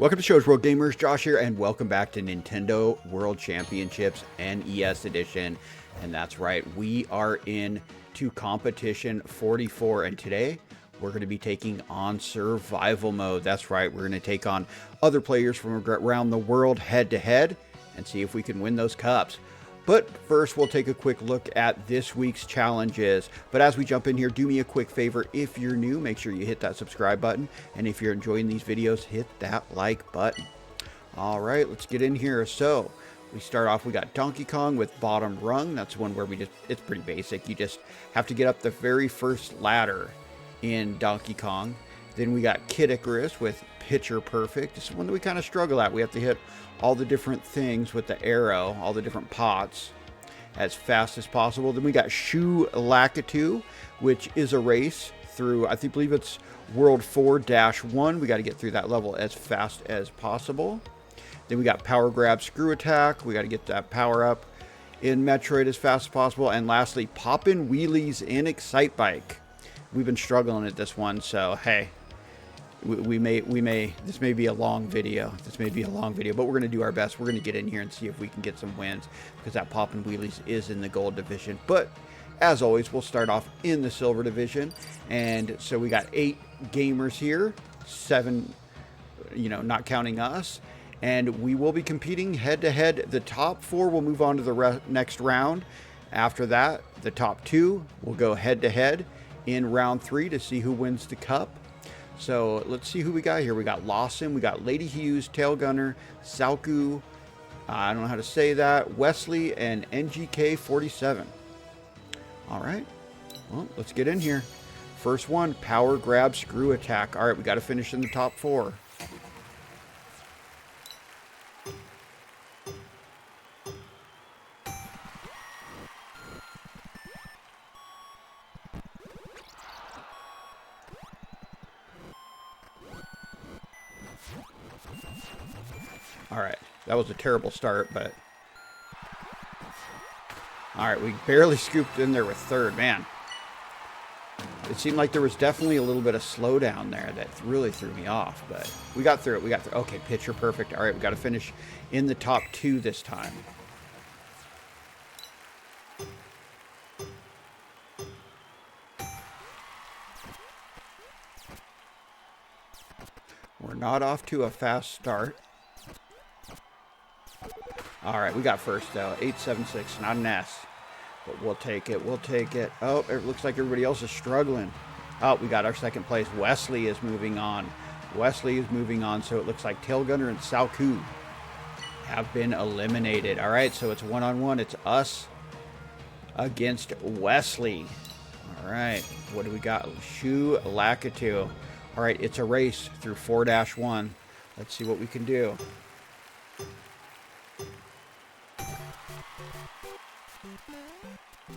Welcome to Show's World Gamers, Josh here, and welcome back to Nintendo World Championships NES Edition. And that's right, we are in to competition 44, and today we're going to be taking on survival mode. That's right, we're going to take on other players from around the world head-to-head and see if we can win those cups. But first, we'll take a quick look at this week's challenges. But as we jump in here, do me a quick favor. If you're new, make sure you hit that subscribe button. And if you're enjoying these videos, hit that like button. All right, let's get in here. So we start off, we got Donkey Kong with bottom rung. That's one where it's pretty basic. You just have to get up the very first ladder in Donkey Kong. Then we got Kid Icarus with Picture Perfect. This is one that we kind of struggle at. We have to hit all the different things with the arrow, all the different pots, as fast as possible. Then we got Shoe Lakitu, which is a race through, I believe it's World 4-1. We got to get through that level as fast as possible. Then we got Power Grab Screw Attack. We got to get that power up in Metroid as fast as possible. And lastly, Poppin' Wheelies in Excitebike. We've been struggling at this one, so hey. This may be a long video. But we're going to do our best. We're going to get in here and see if we can get some wins, because that Poppin' Wheelies is in the gold division. But as always, we'll start off in the silver division. And so we got 8 gamers here, 7, not counting us. And we will be competing head to head. The top 4 will move on to the next round. After that, the top 2 will go head to head in round 3 to see who wins the cup. So let's see who we got here. We got Lawson, we got Lady Hughes, Tail Gunner, Salku, I don't know how to say that, Wesley, and NGK47. All right, well, let's get in here. First one, Power Grab Screw Attack. All right, we got to finish in the top 4. All right, that was a terrible start, but all right, we barely scooped in there with third. Man, it seemed like there was definitely a little bit of slowdown there that really threw me off, but we got through it. Okay, Picture Perfect. All right, we got to finish in the top 2 this time. We're not off to a fast start. All right, we got first, though. 876, not an S. But we'll take it. Oh, it looks like everybody else is struggling. Oh, we got our second place. Wesley is moving on. So it looks like Tail Gunner and Salku have been eliminated. All right, so it's one-on-one. It's us against Wesley. All right, what do we got? Shoe Lakitu. All right, it's a race through 4-1. Let's see what we can do.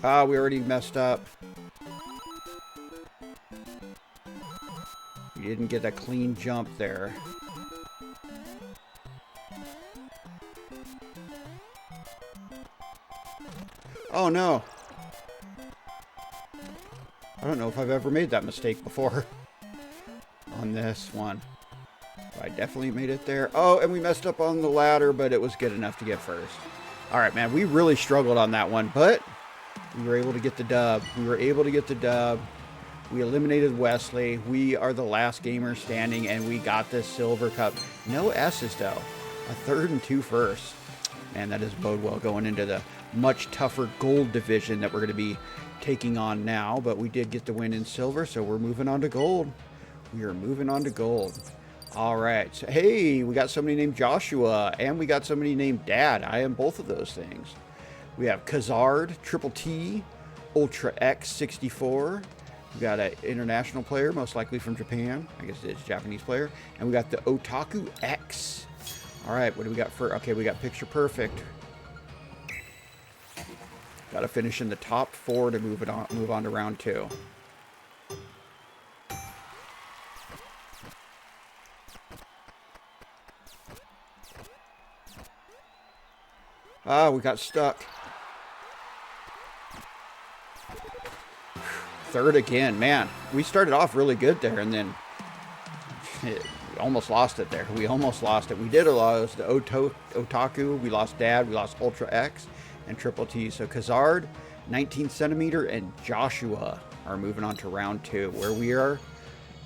Ah, we already messed up. We didn't get a clean jump there. Oh no. I don't know if I've ever made that mistake before on this one. I definitely made it there. Oh, and we messed up on the ladder, but it was good enough to get first. All right, man, we really struggled on that one, but we were able to get the dub. We eliminated Wesley. We are the last gamer standing, and we got this silver cup. No S's, though. A third and 2 firsts. Man, that does bode well going into the much tougher gold division that we're going to be taking on now. But we did get the win in silver, so we're moving on to gold. All right. So, hey, we got somebody named Joshua, and we got somebody named Dad. I am both of those things. We have Kazard, Triple T, Ultra X 64. We got an international player, most likely from Japan. I guess it's a Japanese player. And we got the Otaku X. All right, what do we got for? Okay, we got Picture Perfect. Got to finish in the top 4 to move on to round 2. Ah, we got stuck. Third again, man. We started off really good there, and then We almost lost it there. We almost lost it. We did lose the Otaku. We lost Dad. We lost Ultra X and Triple T. So Kazard, 19 centimeter, and Joshua are moving on to round 2, where we are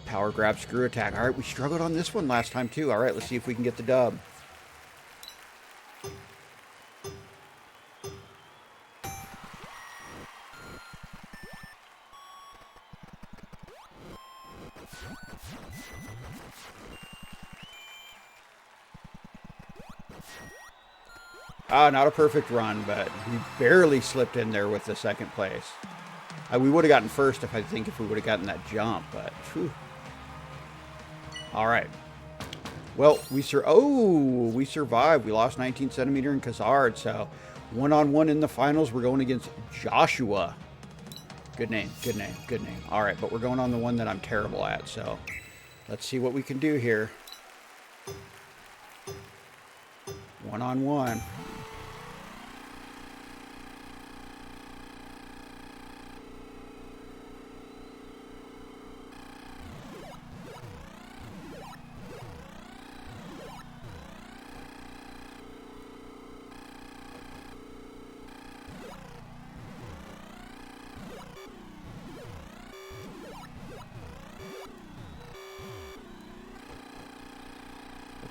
power grab, screw attack. All right, we struggled on this one last time too. All right, let's see if we can get the dub. Not a perfect run, but we barely slipped in there with the second place. We would have gotten first if we would have gotten that jump, but whew. All right. Well, we survived. We lost 19 centimeter in Kazard, so one-on-one in the finals. We're going against Joshua. Good name, good name, good name. All right, but we're going on the one that I'm terrible at, so let's see what we can do here. One-on-one.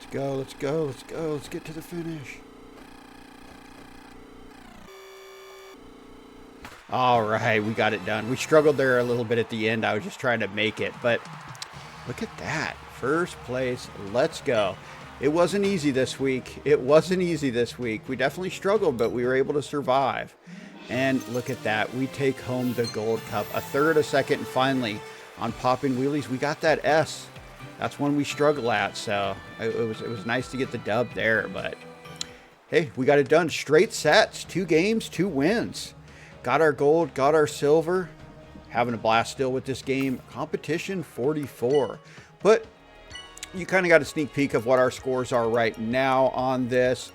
Let's go, let's go, let's go. Let's get to the finish. All right, we got it done. We struggled there a little bit at the end. I was just trying to make it, but look at that. First place, let's go. It wasn't easy this week. It wasn't easy this week. We definitely struggled, but we were able to survive. And look at that. We take home the gold cup. A third, a second, and finally, on popping wheelies, we got that S. That's one we struggle at, so it was nice to get the dub there, but hey, we got it done. Straight sets, 2 games, 2 wins. Got our gold, got our silver. Having a blast still with this game. Competition 44. But you kind of got a sneak peek of what our scores are right now on this.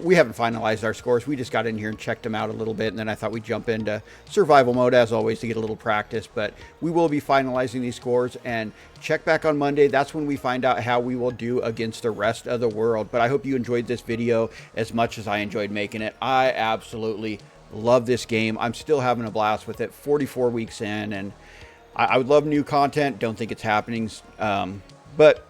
We haven't finalized our scores. We just got in here and checked them out a little bit, and then I thought we'd jump into survival mode as always to get a little practice. But we will be finalizing these scores and check back on Monday. That's when we find out how we will do against the rest of the world. But I hope you enjoyed this video as much as I enjoyed making it. I absolutely love this game. I'm still having a blast with it 44 weeks in, and I would love new content. Don't think it's happening, but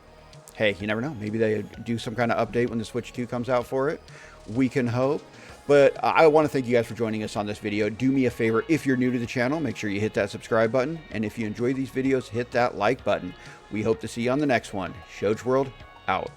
hey, you never know. Maybe they do some kind of update when the Switch 2 comes out for it. We can hope. But I want to thank you guys for joining us on this video. Do me a favor, if you're new to the channel, make sure you hit that subscribe button. And if you enjoy these videos, hit that like button. We hope to see you on the next one. Shoge World, out.